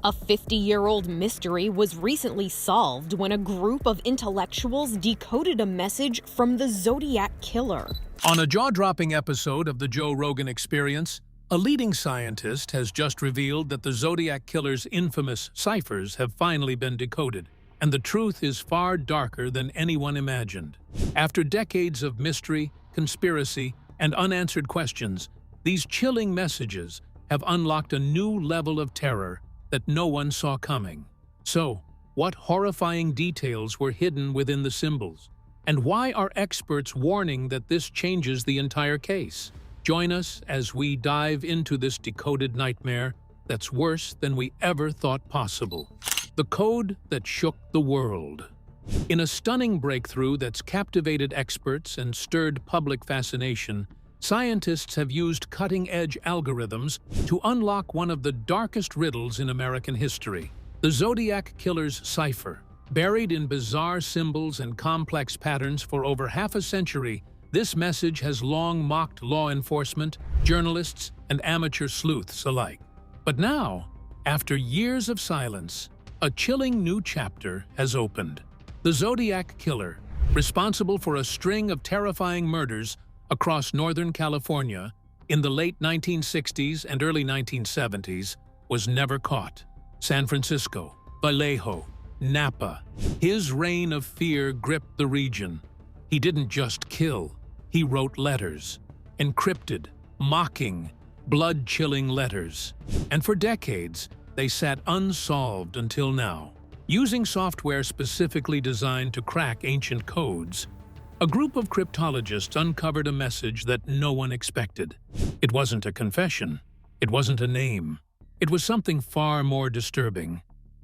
A 50-year-old mystery was recently solved when a group of intellectuals decoded a message from the Zodiac Killer. On a jaw-dropping episode of the Joe Rogan Experience, a leading scientist has just revealed that the Zodiac Killer's infamous ciphers have finally been decoded, and the truth is far darker than anyone imagined. After decades of mystery, conspiracy, and unanswered questions, these chilling messages have unlocked a new level of terror that no one saw coming. So, what horrifying details were hidden within the symbols? And why are experts warning that this changes the entire case? Join us as we dive into this decoded nightmare that's worse than we ever thought possible. The code that shook the world. In a stunning breakthrough that's captivated experts and stirred public fascination, scientists have used cutting-edge algorithms to unlock one of the darkest riddles in American history, the Zodiac Killer's cipher. Buried in bizarre symbols and complex patterns for over half a century, this message has long mocked law enforcement, journalists, and amateur sleuths alike. But now, after years of silence, a chilling new chapter has opened. The Zodiac Killer, responsible for a string of terrifying murders across Northern California in the late 1960s and early 1970s, was never caught. San Francisco, Vallejo, Napa. His reign of fear gripped the region. He didn't just kill, he wrote letters. Encrypted, mocking, blood-chilling letters. And for decades, they sat unsolved until now. Using software specifically designed to crack ancient codes, a group of cryptologists uncovered a message that no one expected. It wasn't a confession. It wasn't a name. It was something far more disturbing.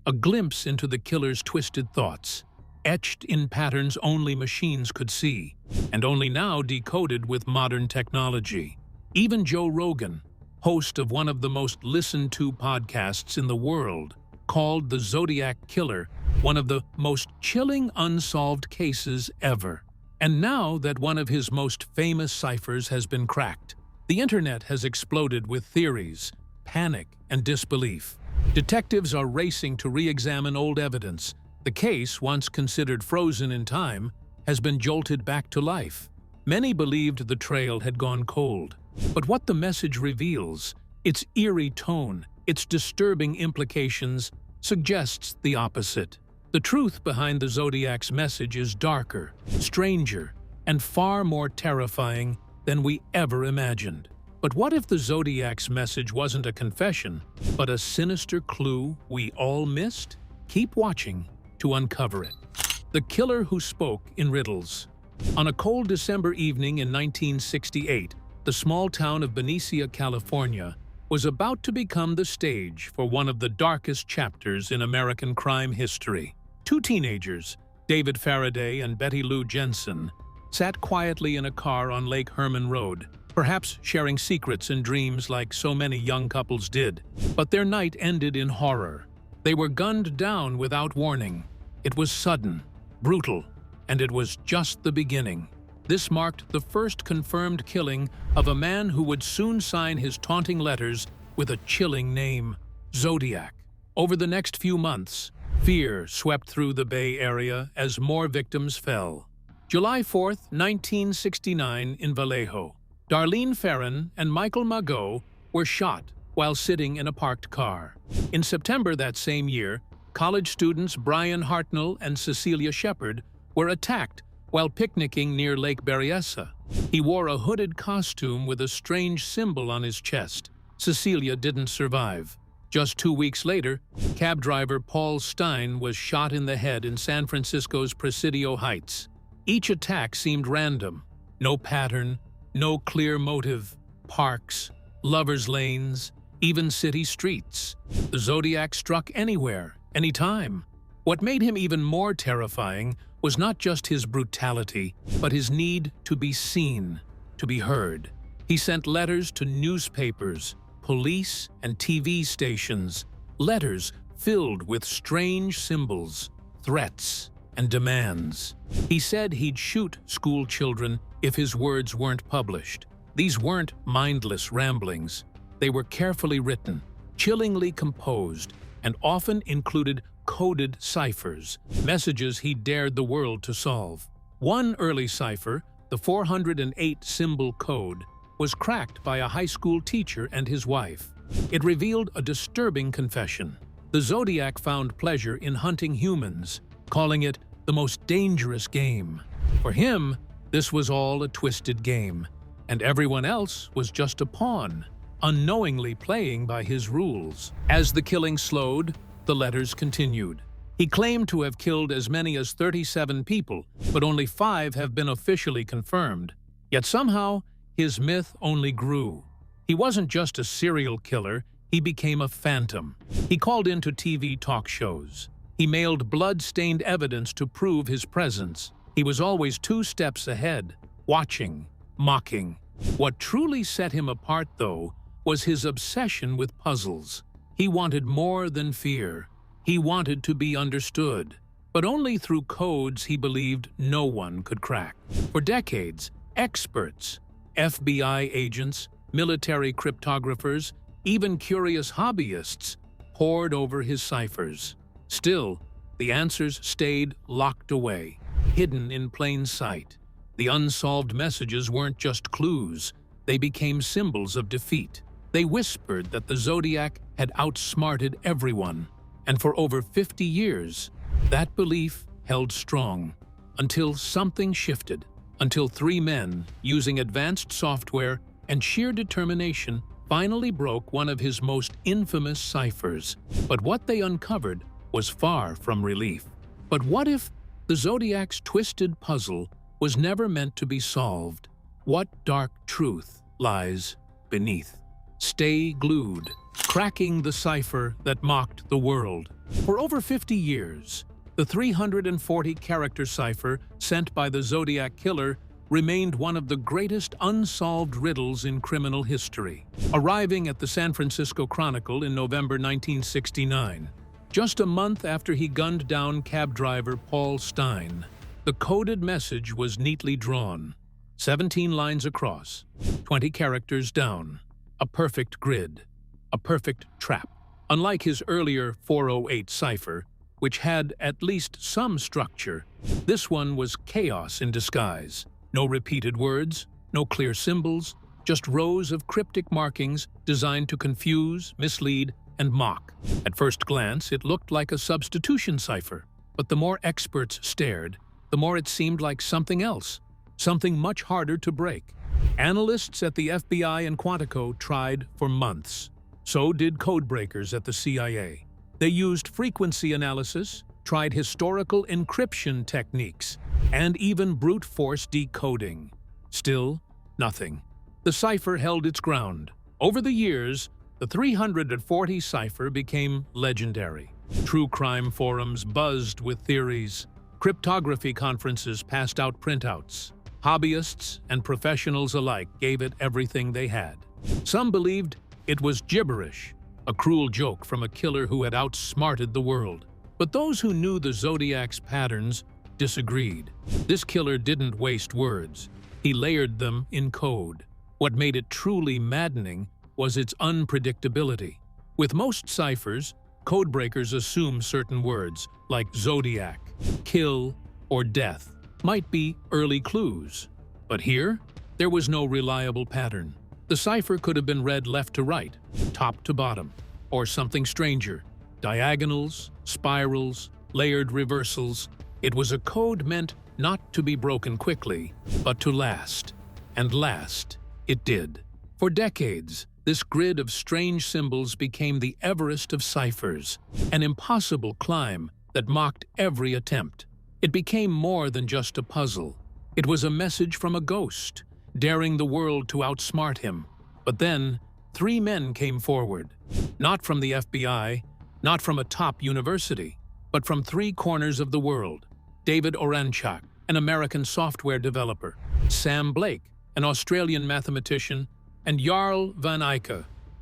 A glimpse into the killer's twisted thoughts, etched in patterns only machines could see, and only now decoded with modern technology. Even Joe Rogan, host of one of the most listened-to podcasts in the world, called the Zodiac Killer one of the most chilling unsolved cases ever. And now that one of his most famous ciphers has been cracked, the internet has exploded with theories, panic, and disbelief. Detectives are racing to re-examine old evidence. The case, once considered frozen in time, has been jolted back to life. Many believed the trail had gone cold. But what the message reveals, its eerie tone, its disturbing implications, suggests the opposite. The truth behind the Zodiac's message is darker, stranger, and far more terrifying than we ever imagined. But what if the Zodiac's message wasn't a confession, but a sinister clue we all missed? Keep watching to uncover it. The Killer Who Spoke in Riddles. On a cold December evening in 1968, the small town of Benicia, California, was about to become the stage for one of the darkest chapters in American crime history. Two teenagers, David Faraday and Betty Lou Jensen, sat quietly in a car on Lake Herman Road, perhaps sharing secrets and dreams like so many young couples did. But their night ended in horror. They were gunned down without warning. It was sudden, brutal, and it was just the beginning. This marked the first confirmed killing of a man who would soon sign his taunting letters with a chilling name, Zodiac. Over the next few months, fear swept through the Bay Area as more victims fell. July 4, 1969, in Vallejo, Darlene Ferrin and Michael Magot were shot while sitting in a parked car. In September that same year, college students Brian Hartnell and Cecilia Shepard were attacked while picnicking near Lake Berryessa. He wore a hooded costume with a strange symbol on his chest. Cecilia didn't survive. Just 2 weeks later, cab driver Paul Stein was shot in the head in San Francisco's Presidio Heights. Each attack seemed random. No pattern, no clear motive. Parks, lovers' lanes, even city streets. The Zodiac struck anywhere, anytime. What made him even more terrifying was not just his brutality, but his need to be seen, to be heard. He sent letters to newspapers, police, and TV stations, letters filled with strange symbols, threats, and demands. He said he'd shoot school children if his words weren't published. These weren't mindless ramblings. They were carefully written, chillingly composed, and often included coded ciphers, messages he dared the world to solve. One early cipher, the 408-symbol code, was cracked by a high school teacher and his wife. It revealed a disturbing confession. The Zodiac found pleasure in hunting humans, calling it the most dangerous game. For him, this was all a twisted game, and everyone else was just a pawn, unknowingly playing by his rules. As the killing slowed, the letters continued. He claimed to have killed as many as 37 people, but only 5 have been officially confirmed. Yet somehow, his myth only grew. He wasn't just a serial killer, he became a phantom. He called into TV talk shows. He mailed blood-stained evidence to prove his presence. He was always 2 steps ahead, watching, mocking. What truly set him apart, though, was his obsession with puzzles. He wanted more than fear. He wanted to be understood, but only through codes he believed no one could crack. For decades, experts, FBI agents, military cryptographers, even curious hobbyists pored over his ciphers. Still, the answers stayed locked away, hidden in plain sight. The unsolved messages weren't just clues, they became symbols of defeat. They whispered that the Zodiac had outsmarted everyone, and for over 50 years, that belief held strong, until something shifted, until 3 men, using advanced software and sheer determination, finally broke one of his most infamous ciphers. But what they uncovered was far from relief. But what if the Zodiac's twisted puzzle was never meant to be solved? What dark truth lies beneath? Stay glued, cracking the cipher that mocked the world. For over 50 years, the 340-character cipher sent by the Zodiac Killer remained one of the greatest unsolved riddles in criminal history. Arriving at the San Francisco Chronicle in November 1969, just a month after he gunned down cab driver Paul Stein, the coded message was neatly drawn, 17 lines across, 20 characters down, a perfect grid, a perfect trap. Unlike his earlier 408 cipher, which had at least some structure, this one was chaos in disguise. No repeated words, no clear symbols, just rows of cryptic markings designed to confuse, mislead, and mock. At first glance, it looked like a substitution cipher, but the more experts stared, the more it seemed like something else, something much harder to break. Analysts at the FBI and Quantico tried for months. So did codebreakers at the CIA. They used frequency analysis, tried historical encryption techniques, and even brute force decoding. Still, nothing. The cipher held its ground. Over the years, the 340 cipher became legendary. True crime forums buzzed with theories. Cryptography conferences passed out printouts. Hobbyists and professionals alike gave it everything they had. Some believed it was gibberish, a cruel joke from a killer who had outsmarted the world. But those who knew the Zodiac's patterns disagreed. This killer didn't waste words. He layered them in code. What made it truly maddening was its unpredictability. With most ciphers, codebreakers assume certain words, like Zodiac, kill, or death, might be early clues. But here, there was no reliable pattern. The cipher could have been read left to right, top to bottom, or something stranger, diagonals, spirals, layered reversals. It was a code meant not to be broken quickly, but to last. And last, it did. For decades, this grid of strange symbols became the Everest of ciphers, an impossible climb that mocked every attempt. It became more than just a puzzle. It was a message from a ghost, daring the world to outsmart him. But then, 3 men came forward. Not from the FBI, not from a top university, but from 3 corners of the world. David Oranchak, an American software developer, Sam Blake, an Australian mathematician, and Jarl van Eyck,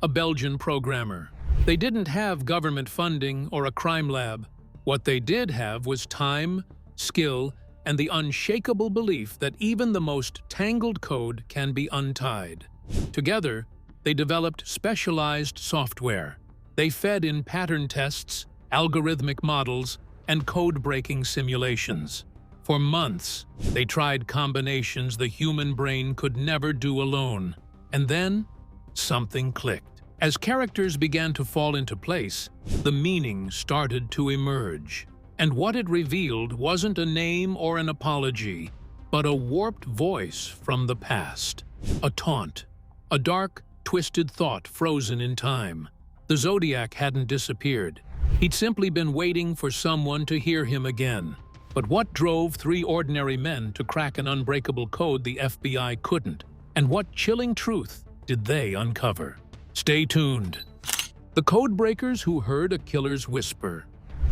a Belgian programmer. They didn't have government funding or a crime lab. What they did have was time, skill, and the unshakable belief that even the most tangled code can be untied. Together, they developed specialized software, They fed in pattern tests, algorithmic models, and code-breaking simulations. For months, they tried combinations the human brain could never do alone. And then, something clicked. As characters began to fall into place, the meaning started to emerge. And what it revealed wasn't a name or an apology, but a warped voice from the past. A taunt. A dark, twisted thought frozen in time. The Zodiac hadn't disappeared. He'd simply been waiting for someone to hear him again. But what drove three ordinary men to crack an unbreakable code the FBI couldn't? And what chilling truth did they uncover? Stay tuned. The codebreakers who heard a killer's whisper.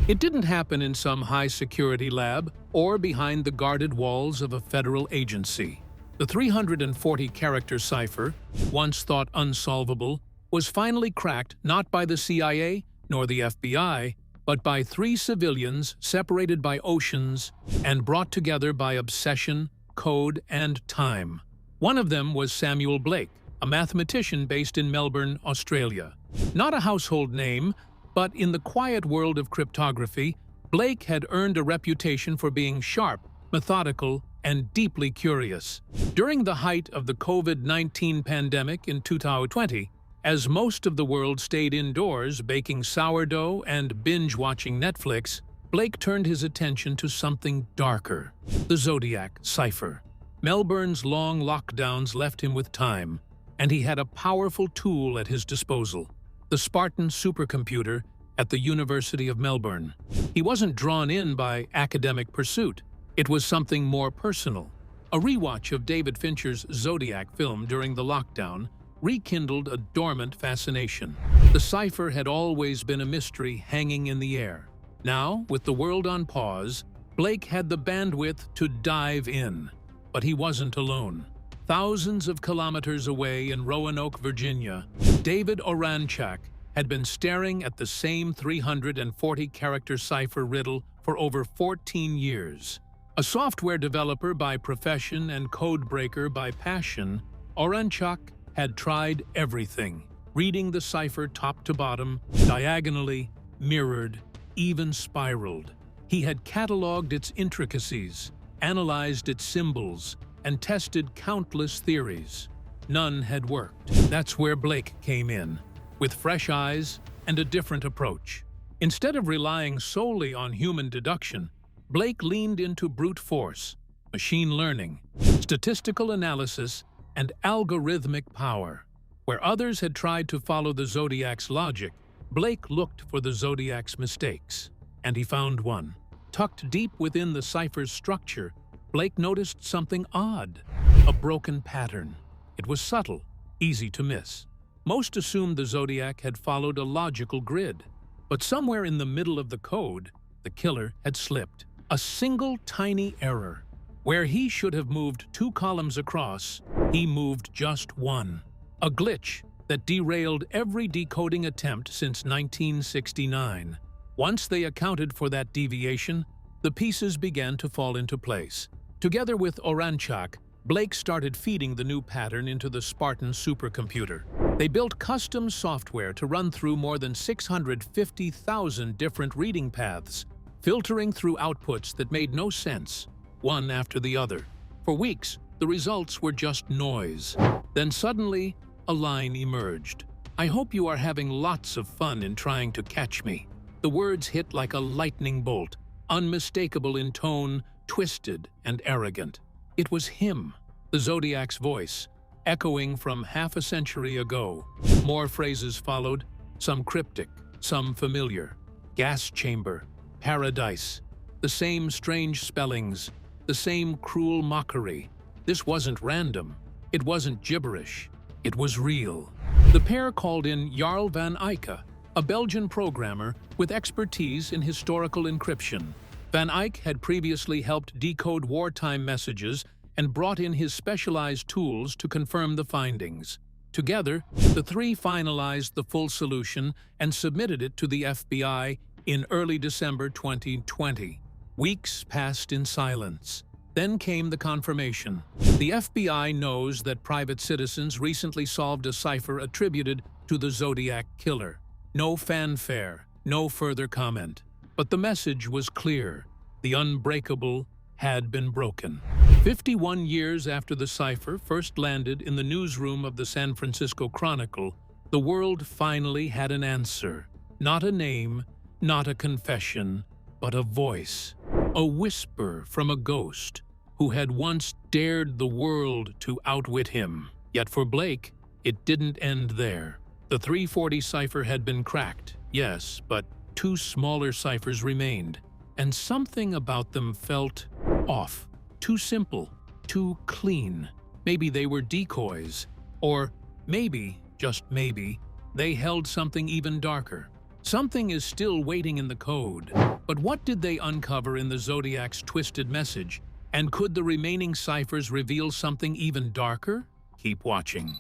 It didn't happen in some high-security lab or behind the guarded walls of a federal agency. The 340-character cipher, once thought unsolvable, was finally cracked not by the CIA nor the FBI, but by three civilians separated by oceans and brought together by obsession, code, and time. One of them was Samuel Blake, a mathematician based in Melbourne, Australia. Not a household name, but in the quiet world of cryptography, Blake had earned a reputation for being sharp, methodical, and deeply curious. During the height of the COVID-19 pandemic in 2020, as most of the world stayed indoors baking sourdough and binge-watching Netflix, Blake turned his attention to something darker: the Zodiac cipher. Melbourne's long lockdowns left him with time, and he had a powerful tool at his disposal: the Spartan supercomputer at the University of Melbourne. He wasn't drawn in by academic pursuit. It was something more personal. A rewatch of David Fincher's Zodiac film during the lockdown rekindled a dormant fascination. The cipher had always been a mystery hanging in the air. Now, with the world on pause, Blake had the bandwidth to dive in. But he wasn't alone. Thousands of kilometers away in Roanoke, Virginia, David Oranchak had been staring at the same 340-character cipher riddle for over 14 years. A software developer by profession and codebreaker by passion, Oranchak had tried everything, reading the cipher top to bottom, diagonally, mirrored, even spiraled. He had cataloged its intricacies, analyzed its symbols, and tested countless theories. None had worked. That's where Blake came in, with fresh eyes and a different approach. Instead of relying solely on human deduction, Blake leaned into brute force, machine learning, statistical analysis, and algorithmic power. Where others had tried to follow the Zodiac's logic, Blake looked for the Zodiac's mistakes, and he found one. Tucked deep within the cipher's structure, Blake noticed something odd: a broken pattern. It was subtle, easy to miss. Most assumed the Zodiac had followed a logical grid, but somewhere in the middle of the code, the killer had slipped. A single tiny error. Where he should have moved 2 columns across, he moved just one. A glitch that derailed every decoding attempt since 1969. Once they accounted for that deviation, the pieces began to fall into place. Together with Oranchak, Blake started feeding the new pattern into the Spartan supercomputer. They built custom software to run through more than 650,000 different reading paths, filtering through outputs that made no sense, one after the other. For weeks, the results were just noise. Then suddenly, a line emerged. "I hope you are having lots of fun in trying to catch me." The words hit like a lightning bolt, unmistakable in tone, twisted and arrogant. It was him, the Zodiac's voice, echoing from half a century ago. More phrases followed, some cryptic, some familiar. Gas chamber, paradise, the same strange spellings, the same cruel mockery. This wasn't random. It wasn't gibberish. It was real. The pair called in Jarl van Eyck, a Belgian programmer with expertise in historical encryption. Van Eyck had previously helped decode wartime messages and brought in his specialized tools to confirm the findings. Together, the three finalized the full solution and submitted it to the FBI in early December 2020. Weeks passed in silence. Then came the confirmation. The FBI knows that private citizens recently solved a cipher attributed to the Zodiac Killer. No fanfare, no further comment. But the message was clear. The unbreakable had been broken. 51 years after the cipher first landed in the newsroom of the San Francisco Chronicle, the world finally had an answer. Not a name, not a confession, but a voice. A whisper from a ghost who had once dared the world to outwit him. Yet for Blake, it didn't end there. The 340 cipher had been cracked, yes, but two smaller ciphers remained, and something about them felt off. Too simple, too clean. Maybe they were decoys, or maybe, just maybe, they held something even darker. Something is still waiting in the code. But what did they uncover in the Zodiac's twisted message? And could the remaining ciphers reveal something even darker? Keep watching.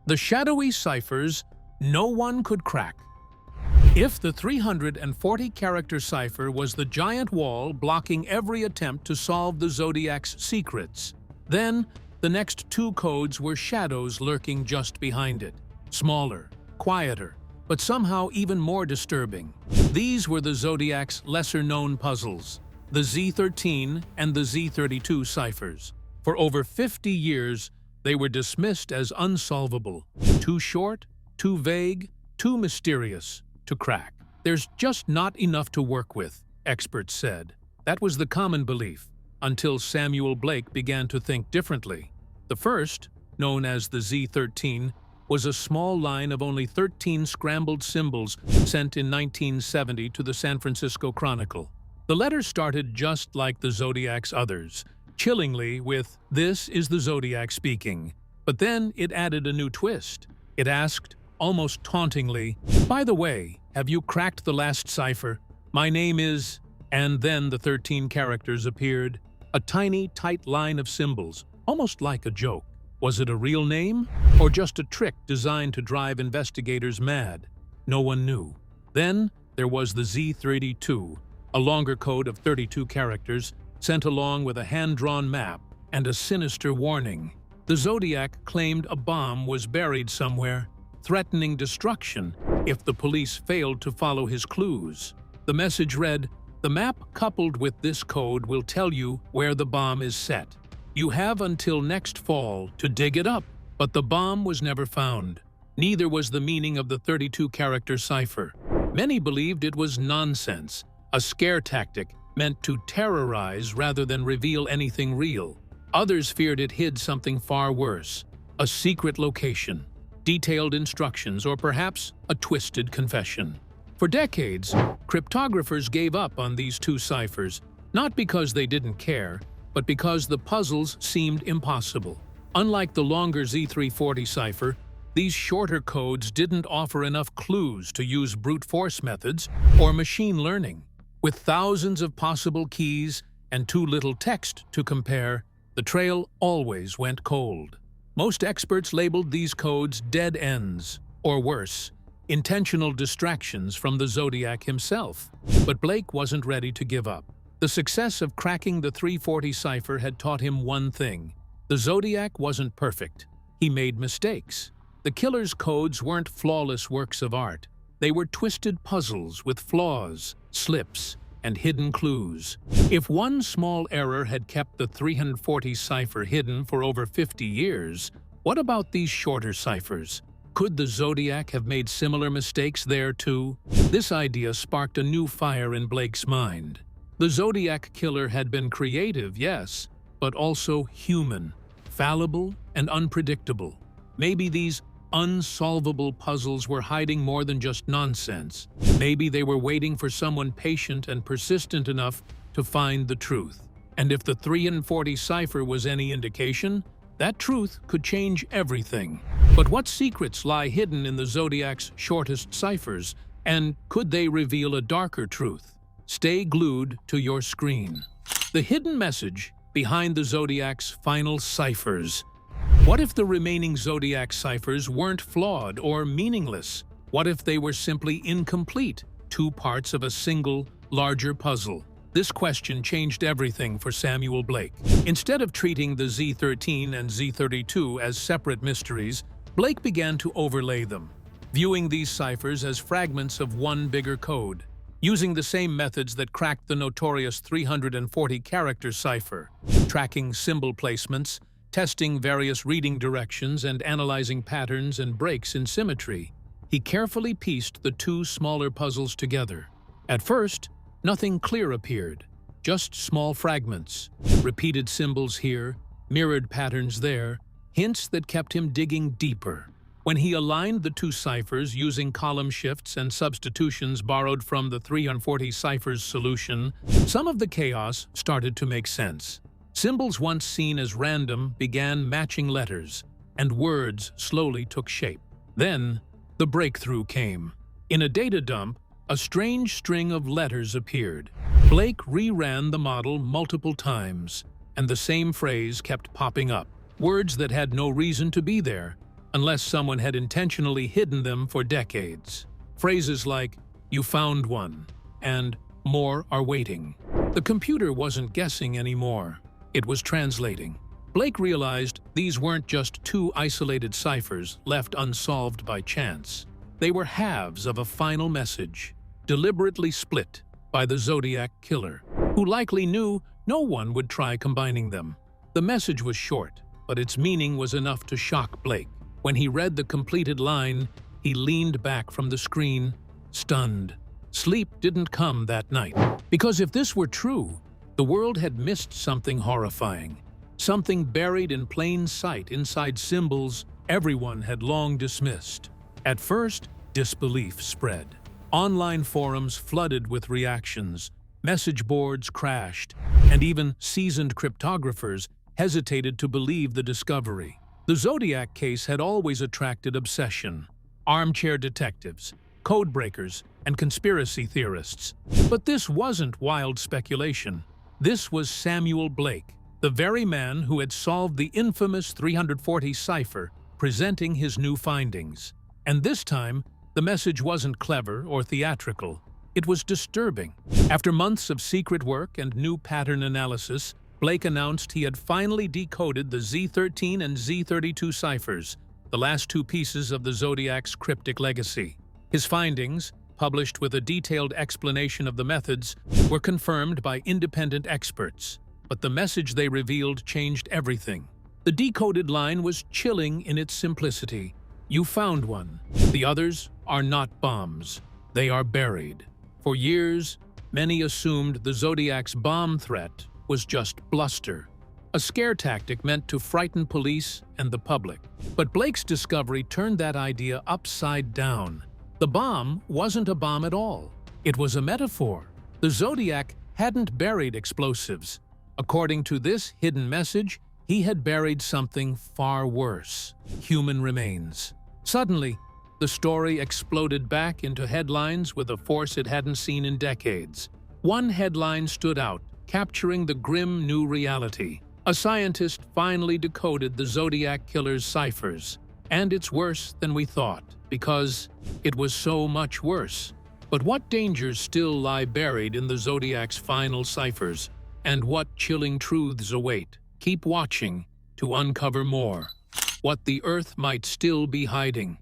The shadowy ciphers no one could crack. If the 340-character cipher was the giant wall blocking every attempt to solve the Zodiac's secrets, then the next two codes were shadows lurking just behind it. Smaller, quieter, but somehow even more disturbing. These were the Zodiac's lesser-known puzzles, the Z13 and the Z32 ciphers. For over 50 years, they were dismissed as unsolvable, too short, too vague, too mysterious to crack. There's just not enough to work with, experts said. That was the common belief, until Samuel Blake began to think differently. The first, known as the Z13, was a small line of only 13 scrambled symbols sent in 1970 to the San Francisco Chronicle. The letter started just like the Zodiac's others, chillingly with, "This is the Zodiac speaking." But then it added a new twist. It asked, almost tauntingly, "By the way, have you cracked the last cipher? My name is..." And then the 13 characters appeared, a tiny, tight line of symbols, almost like a joke. Was it a real name, or just a trick designed to drive investigators mad? No one knew. Then there was the Z32, a longer code of 32 characters, sent along with a hand-drawn map and a sinister warning. The Zodiac claimed a bomb was buried somewhere, threatening destruction if the police failed to follow his clues. The message read, "The map coupled with this code will tell you where the bomb is set. You have until next fall to dig it up." But the bomb was never found. Neither was the meaning of the 32-character cipher. Many believed it was nonsense, a scare tactic meant to terrorize rather than reveal anything real. Others feared it hid something far worse, a secret location, detailed instructions, or perhaps a twisted confession. For decades, cryptographers gave up on these two ciphers, not because they didn't care, but because the puzzles seemed impossible. Unlike the longer Z340 cipher, these shorter codes didn't offer enough clues to use brute force methods or machine learning. With thousands of possible keys and too little text to compare, the trail always went cold. Most experts labeled these codes dead ends, or worse, intentional distractions from the Zodiac himself. But Blake wasn't ready to give up. The success of cracking the 340 cipher had taught him one thing. The Zodiac wasn't perfect. He made mistakes. The killer's codes weren't flawless works of art. They were twisted puzzles with flaws, slips, and hidden clues. If one small error had kept the 340 cipher hidden for over 50 years, what about these shorter ciphers? Could the Zodiac have made similar mistakes there too? This idea sparked a new fire in Blake's mind. The Zodiac Killer had been creative, yes, but also human, fallible, and unpredictable. Maybe these unsolvable puzzles were hiding more than just nonsense. Maybe they were waiting for someone patient and persistent enough to find the truth. And if the 340 cipher was any indication, that truth could change everything. But what secrets lie hidden in the Zodiac's shortest ciphers, and could they reveal a darker truth? Stay glued to your screen. The hidden message behind the Zodiac's final ciphers. What if the remaining Zodiac ciphers weren't flawed or meaningless? What if they were simply incomplete, two parts of a single, larger puzzle? This question changed everything for Samuel Blake. Instead of treating the Z13 and Z32 as separate mysteries, Blake began to overlay them. viewing these ciphers as fragments of one bigger code, using the same methods that cracked the notorious 340-character cipher, tracking symbol placements, testing various reading directions, and analyzing patterns and breaks in symmetry. He carefully pieced the two smaller puzzles together. At first, nothing clear appeared, just small fragments, repeated symbols here, mirrored patterns there, hints that kept him digging deeper. When he aligned the two ciphers using column shifts and substitutions borrowed from the 340 ciphers solution, some of the chaos started to make sense. Symbols once seen as random began matching letters, and words slowly took shape. Then, the breakthrough came. In a data dump, a strange string of letters appeared. Blake reran the model multiple times, and the same phrase kept popping up. Words that had no reason to be there, unless someone had intentionally hidden them for decades. Phrases like, "You found one," and "More are waiting." The computer wasn't guessing anymore. It was translating. Blake realized these weren't just two isolated ciphers left unsolved by chance. They were halves of a final message, deliberately split by the Zodiac Killer, who likely knew no one would try combining them. The message was short, but its meaning was enough to shock Blake. When he read the completed line, he leaned back from the screen, stunned. Sleep didn't come that night. Because if this were true, the world had missed something horrifying. Something buried in plain sight inside symbols everyone had long dismissed. At first, disbelief spread. Online forums flooded with reactions, message boards crashed, and even seasoned cryptographers hesitated to believe the discovery. The Zodiac case had always attracted obsession. Armchair detectives, codebreakers, and conspiracy theorists. But this wasn't wild speculation. This was Samuel Blake, the very man who had solved the infamous 340 cipher, presenting his new findings. And this time, the message wasn't clever or theatrical. It was disturbing. After months of secret work and new pattern analysis, Blake announced he had finally decoded the Z13 and Z32 ciphers, the last two pieces of the Zodiac's cryptic legacy. His findings, published with a detailed explanation of the methods, were confirmed by independent experts. But the message they revealed changed everything. The decoded line was chilling in its simplicity. "You found one. The others are not bombs. They are buried." For years, many assumed the Zodiac's bomb threat was just bluster, a scare tactic meant to frighten police and the public. But Blake's discovery turned that idea upside down. The bomb wasn't a bomb at all. It was a metaphor. The Zodiac hadn't buried explosives. According to this hidden message, he had buried something far worse: human remains. Suddenly, the story exploded back into headlines with a force it hadn't seen in decades. One headline stood out, capturing the grim new reality. A scientist finally decoded the Zodiac Killer's ciphers. And it's worse than we thought, because it was so much worse. But what dangers still lie buried in the Zodiac's final ciphers? And what chilling truths await? Keep watching to uncover more. What the Earth might still be hiding.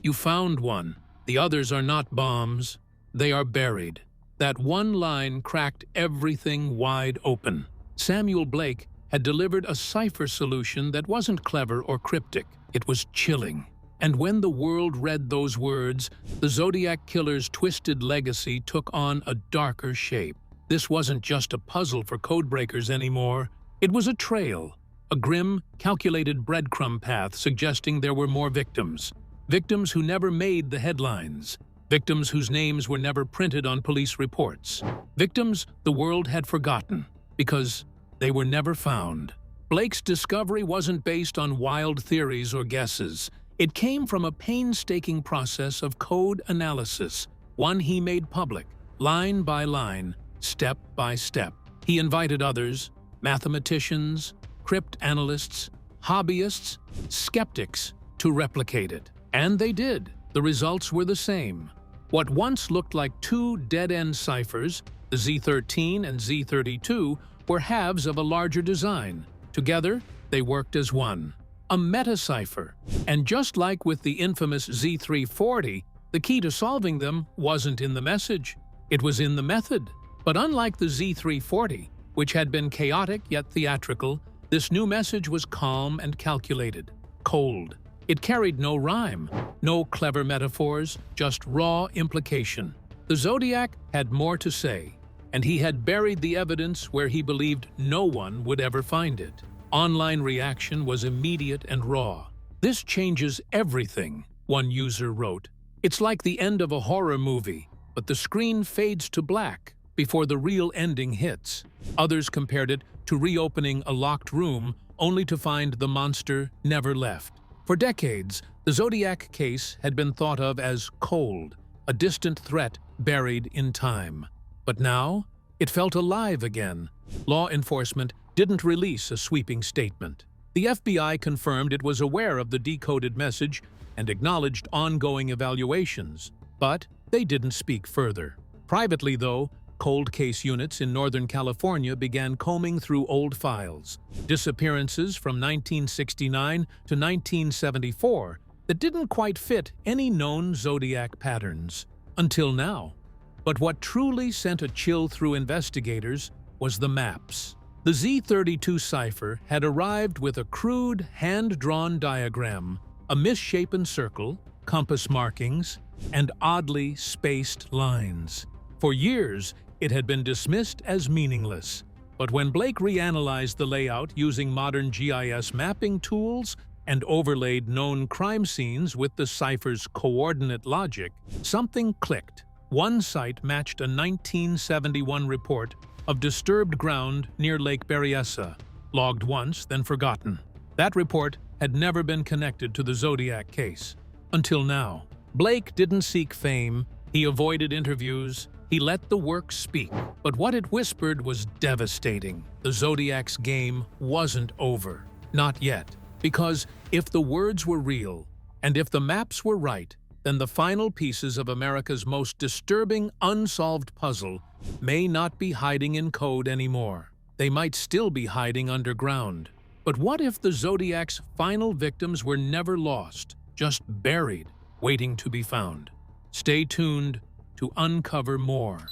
You found one. The others are not bombs. They are buried. That one line cracked everything wide open. Samuel Blake had delivered a cipher solution that wasn't clever or cryptic. It was chilling. And when the world read those words, the Zodiac Killer's twisted legacy took on a darker shape. This wasn't just a puzzle for codebreakers anymore. It was a trail, a grim, calculated breadcrumb path suggesting there were more victims. Victims who never made the headlines. Victims whose names were never printed on police reports. Victims the world had forgotten because they were never found. Blake's discovery wasn't based on wild theories or guesses. It came from a painstaking process of code analysis, one he made public, line by line, step by step. He invited others, mathematicians, cryptanalysts, hobbyists, skeptics, to replicate it. And they did. The results were the same. What once looked like two dead-end ciphers, the Z13 and Z32, were halves of a larger design. Together, they worked as one. a meta-cipher. And just like with the infamous Z340, the key to solving them wasn't in the message, it was in the method. But unlike the Z340, which had been chaotic yet theatrical, this new message was calm and calculated, cold. It carried no rhyme, no clever metaphors, just raw implication. The Zodiac had more to say, and he had buried the evidence where he believed no one would ever find it. Online reaction was immediate and raw. "This changes everything," one user wrote. "It's like the end of a horror movie, but the screen fades to black before the real ending hits." Others compared it to reopening a locked room only to find the monster never left. For decades, the Zodiac case had been thought of as cold, a distant threat buried in time. But now, it felt alive again. Law enforcement didn't release a sweeping statement. The FBI confirmed it was aware of the decoded message and acknowledged ongoing evaluations, but they didn't speak further. Privately, though, cold case units in Northern California began combing through old files, disappearances from 1969 to 1974 that didn't quite fit any known Zodiac patterns. Until now. But what truly sent a chill through investigators was the maps. The Z32 cipher had arrived with a crude, hand-drawn diagram, a misshapen circle, compass markings, and oddly spaced lines. For years, it had been dismissed as meaningless. But when Blake reanalyzed the layout using modern GIS mapping tools and overlaid known crime scenes with the cipher's coordinate logic, something clicked. One site matched a 1971 report of disturbed ground near Lake Berryessa, logged once, then forgotten. That report had never been connected to the Zodiac case. Until now. Blake didn't seek fame, he avoided interviews, he let the work speak. But what it whispered was devastating. The Zodiac's game wasn't over. Not yet. Because if the words were real, and if the maps were right, then the final pieces of America's most disturbing unsolved puzzle may not be hiding in code anymore. They might still be hiding underground. But what if the Zodiac's final victims were never lost, just buried, waiting to be found? Stay tuned to uncover more.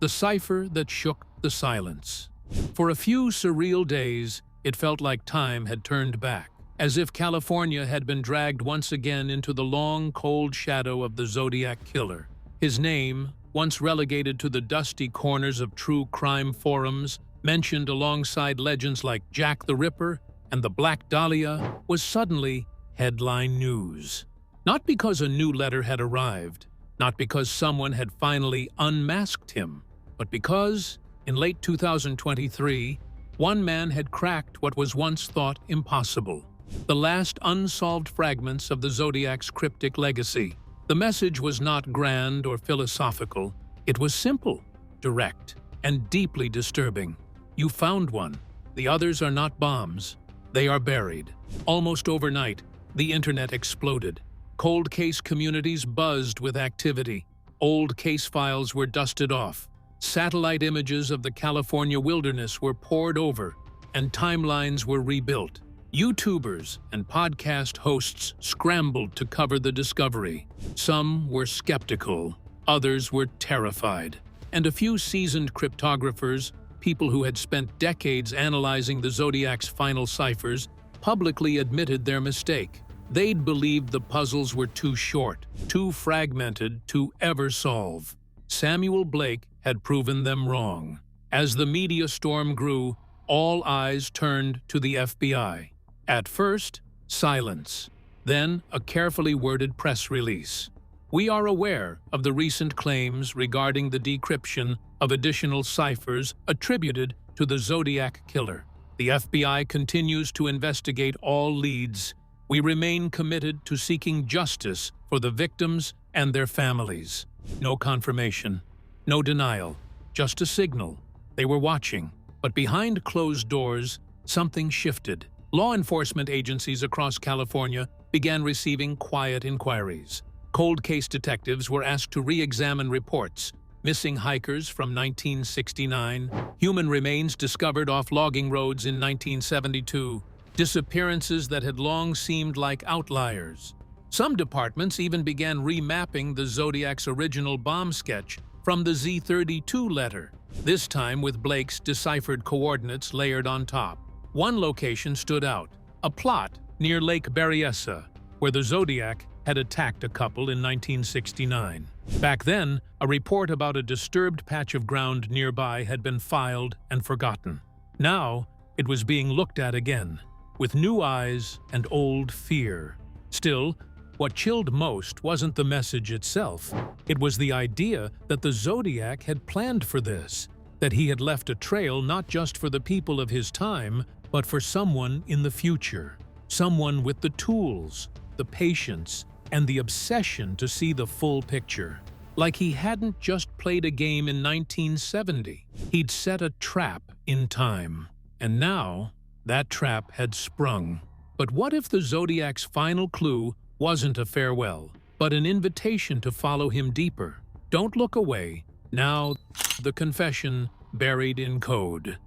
The cipher that shook the silence. For a few surreal days, it felt like time had turned back, as if California had been dragged once again into the long, cold shadow of the Zodiac Killer. His name, once relegated to the dusty corners of true crime forums, mentioned alongside legends like Jack the Ripper and the Black Dahlia, was suddenly headline news. Not because a new letter had arrived, not because someone had finally unmasked him, but because, in late 2023, one man had cracked what was once thought impossible. The last unsolved fragments of the Zodiac's cryptic legacy. The message was not grand or philosophical. It was simple, direct, and deeply disturbing. You found one. The others are not bombs. They are buried. Almost overnight, the internet exploded. Cold case communities buzzed with activity. Old case files were dusted off. Satellite images of the California wilderness were poured over, and timelines were rebuilt. YouTubers and podcast hosts scrambled to cover the discovery. Some were skeptical, others were terrified. And a few seasoned cryptographers, people who had spent decades analyzing the Zodiac's final ciphers, publicly admitted their mistake. They'd believed the puzzles were too short, too fragmented to ever solve. Samuel Blake had proven them wrong. As the media storm grew, all eyes turned to the FBI. At first, silence. Then, a carefully worded press release. We are aware of the recent claims regarding the decryption of additional ciphers attributed to the Zodiac Killer. The FBI continues to investigate all leads. We remain committed to seeking justice for the victims and their families. No confirmation, no denial, just a signal. They were watching. But behind closed doors, something shifted. Law enforcement agencies across California began receiving quiet inquiries. Cold case detectives were asked to re-examine reports. Missing hikers from 1969, human remains discovered off logging roads in 1972. disappearances that had long seemed like outliers. Some departments even began remapping the Zodiac's original bomb sketch from the Z32 letter, this time with Blake's deciphered coordinates layered on top. One location stood out, a plot near Lake Berryessa, where the Zodiac had attacked a couple in 1969. Back then, a report about a disturbed patch of ground nearby had been filed and forgotten. Now, it was being looked at again, with new eyes and old fear. Still, what chilled most wasn't the message itself. It was the idea that the Zodiac had planned for this, that he had left a trail not just for the people of his time, but for someone in the future. Someone with the tools, the patience, and the obsession to see the full picture. Like he hadn't just played a game in 1970. He'd set a trap in time. And now, that trap had sprung. But what if the Zodiac's final clue wasn't a farewell, but an invitation to follow him deeper? Don't look away. Now, the confession buried in code.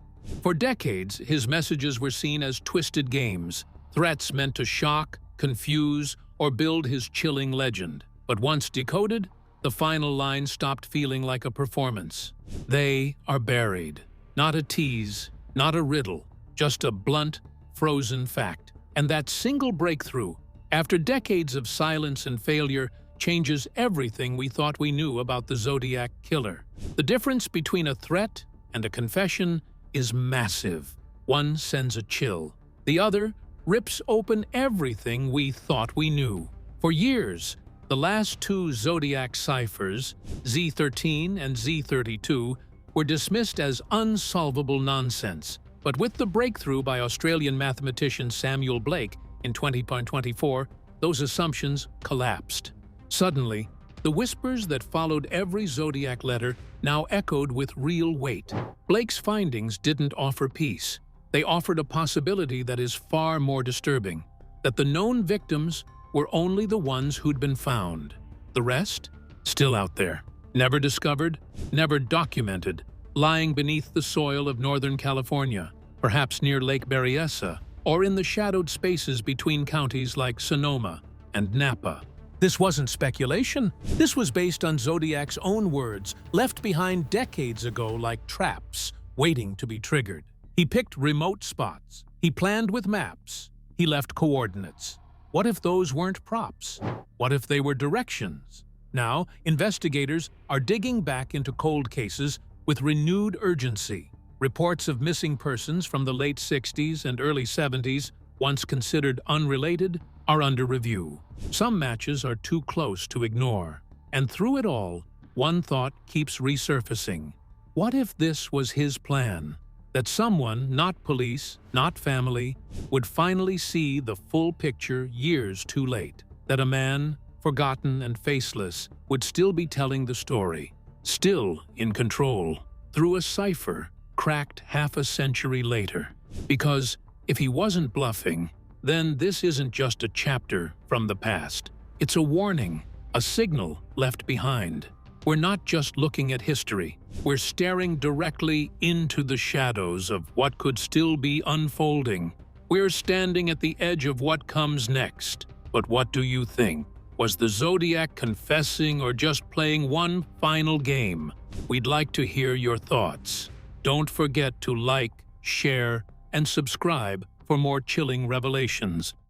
For decades, his messages were seen as twisted games, threats meant to shock, confuse, or build his chilling legend. But once decoded, the final line stopped feeling like a performance. They are buried. Not a tease, not a riddle, just a blunt, frozen fact. And that single breakthrough, after decades of silence and failure, changes everything we thought we knew about the Zodiac Killer. The difference between a threat and a confession is massive. One sends a chill. The other rips open everything we thought we knew. For years, the last two Zodiac ciphers, Z13 and Z32, were dismissed as unsolvable nonsense. But with the breakthrough by Australian mathematician Samuel Blake in 2024, those assumptions collapsed. Suddenly, the whispers that followed every Zodiac letter now echoed with real weight. Blake's findings didn't offer peace. They offered a possibility that is far more disturbing, that the known victims were only the ones who'd been found. The rest? Still out there. Never discovered, never documented, lying beneath the soil of Northern California, perhaps near Lake Berryessa, or in the shadowed spaces between counties like Sonoma and Napa. This wasn't speculation. This was based on Zodiac's own words, left behind decades ago like traps, waiting to be triggered. He picked remote spots. He planned with maps. He left coordinates. What if those weren't props? What if they were directions? Now, investigators are digging back into cold cases with renewed urgency. Reports of missing persons from the late 60s and early 70s, once considered unrelated, are under review. Some matches are too close to ignore. And through it all, one thought keeps resurfacing. What if this was his plan? That someone, not police, not family, would finally see the full picture years too late. That a man, forgotten and faceless, would still be telling the story, still in control, through a cipher cracked half a century later. Because if he wasn't bluffing, then this isn't just a chapter from the past. It's a warning, a signal left behind. We're not just looking at history. We're staring directly into the shadows of what could still be unfolding. We're standing at the edge of what comes next. But what do you think? Was the Zodiac confessing or just playing one final game? We'd like to hear your thoughts. Don't forget to like, share, and subscribe for more chilling revelations.